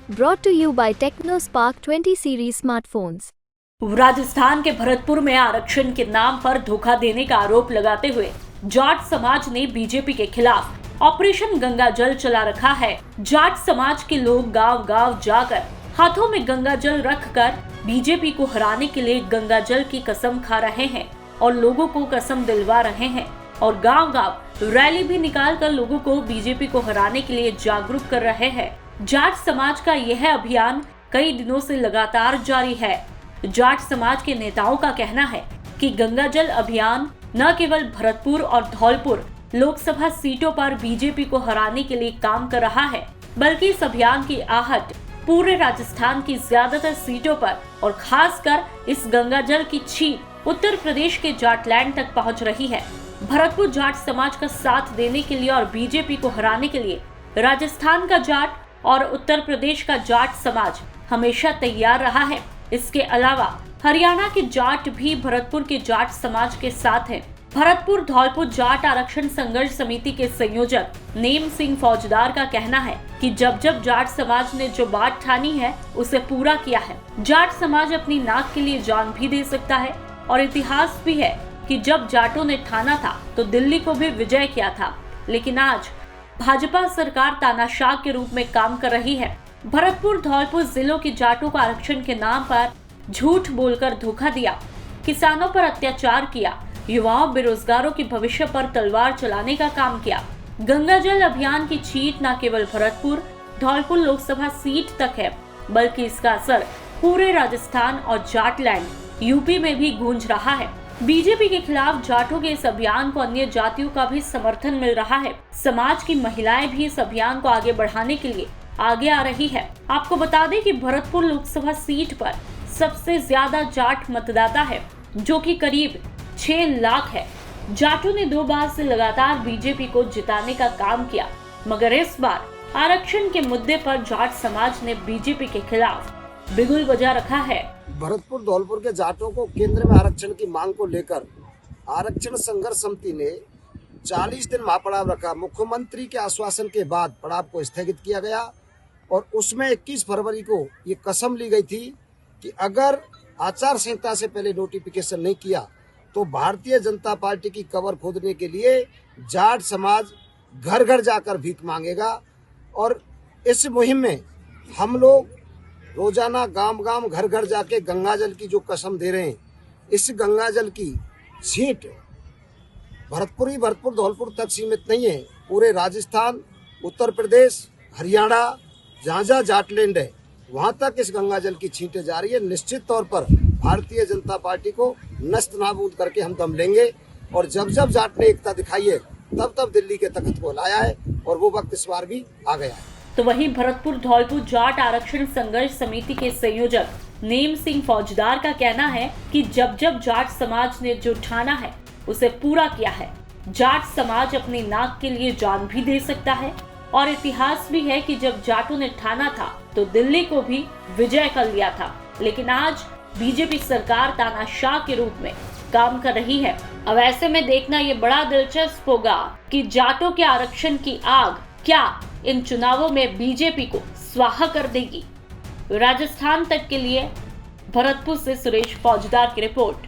Brought to you by TechnoSpark 20 series smartphones. Rajasthan के भरतपुर में आरक्षण के नाम पर धोखा देने का आरोप लगाते हुए जाट समाज ने बीजेपी के खिलाफ ऑपरेशन गंगा जल चला रखा है। जाट समाज के लोग गांव-गांव जाकर हाथों में गंगा जल रखकर बीजेपी को हराने के लिए गंगा जल की कसम खा रहे हैं और लोगों को कसम दिलवा रहे हैं और गांव-गांव रैली भी निकालकर लोगों को बीजेपी को हराने के लिए जागरूक कर रहे हैं। जाट समाज का यह अभियान कई दिनों से लगातार जारी है। जाट समाज के नेताओं का कहना है कि गंगा जल अभियान न केवल भरतपुर और धौलपुर लोकसभा सीटों पर बीजेपी को हराने के लिए काम कर रहा है, बल्कि इस अभियान की आहट पूरे राजस्थान की ज्यादातर सीटों पर और खासकर इस गंगा जल की छींट उत्तर प्रदेश के जाटलैंड तक पहुंच रही है। भरतपुर जाट समाज का साथ देने के लिए और बीजेपी को हराने के लिए राजस्थान का जाट और उत्तर प्रदेश का जाट समाज हमेशा तैयार रहा है। इसके अलावा हरियाणा के जाट भी भरतपुर के जाट समाज के साथ हैं। भरतपुर धौलपुर जाट आरक्षण संघर्ष समिति के संयोजक नेम सिंह फौजदार का कहना है कि जब जब जाट समाज ने जो बात ठानी है उसे पूरा किया है। जाट समाज अपनी नाक के लिए जान भी दे सकता है और इतिहास भी है कि जब जाटों ने ठाना था तो दिल्ली को भी विजय किया था, लेकिन आज भाजपा सरकार तानाशाह के रूप में काम कर रही है। भरतपुर धौलपुर जिलों के जाटों को आरक्षण के नाम पर झूठ बोलकर धोखा दिया, किसानों पर अत्याचार किया, युवाओं बेरोजगारों के भविष्य पर तलवार चलाने का काम किया। गंगा जल अभियान की छींट न केवल भरतपुर धौलपुर लोकसभा सीट तक है, बल्कि इसका असर पूरे राजस्थान और जाटलैंड यूपी में भी गूंज रहा है। बीजेपी के खिलाफ जाटों के इस अभियान को अन्य जातियों का भी समर्थन मिल रहा है। समाज की महिलाएं भी इस अभियान को आगे बढ़ाने के लिए आगे आ रही है। आपको बता दें कि भरतपुर लोकसभा सीट पर सबसे ज्यादा जाट मतदाता है, जो कि करीब 6 लाख है। जाटों ने 2 बार से लगातार बीजेपी को जिताने का काम किया, मगर इस बार आरक्षण के मुद्दे पर जाट समाज ने बीजेपी के खिलाफ बिगुल बजा रखा है। भरतपुर धौलपुर के जाटों को केंद्र में आरक्षण की मांग को लेकर आरक्षण संघर्ष समिति ने 40 दिन महापड़ाव रखा। मुख्यमंत्री के आश्वासन के बाद पड़ाव को स्थगित किया गया और उसमें 21 फरवरी को ये कसम ली गई थी कि अगर आचार संहिता से पहले नोटिफिकेशन नहीं किया तो भारतीय जनता पार्टी की कबर खोदने के लिए जाट समाज घर घर जाकर भीख मांगेगा। और इस मुहिम में हम लोग रोजाना गांव-गांव घर-घर जाके गंगा जल की जो कसम दे रहे हैं, इस गंगा जल की छींट भरतपुर धौलपुर तक सीमित नहीं है। पूरे राजस्थान, उत्तर प्रदेश, हरियाणा, जहाँ जाटलैंड है, वहाँ तक इस गंगा जल की छींटे जा रही है। निश्चित तौर पर भारतीय जनता पार्टी को नष्ट नाबूद करके हम दम लेंगे और जब जब जाट ने एकता दिखाई है तब दिल्ली के तख्त को लाया है और वो वक्त इस बार भी आ गया है। तो वहीं भरतपुर धौलपुर जाट आरक्षण संघर्ष समिति के संयोजक नेम सिंह फौजदार का कहना है कि जब जब जाट समाज ने जो ठाना है उसे पूरा किया है। जाट समाज अपनी नाक के लिए जान भी दे सकता है और इतिहास भी है कि जब जाटों ने ठाना था तो दिल्ली को भी विजय कर लिया था, लेकिन आज बीजेपी सरकार तानाशाह के रूप में काम कर रही है। अब ऐसे में देखना ये बड़ा दिलचस्प होगा कि जाटों के आरक्षण की आग क्या इन चुनावों में बीजेपी को स्वाहा कर देगी। राजस्थान तक के लिए भरतपुर से सुरेश फौजदार की रिपोर्ट।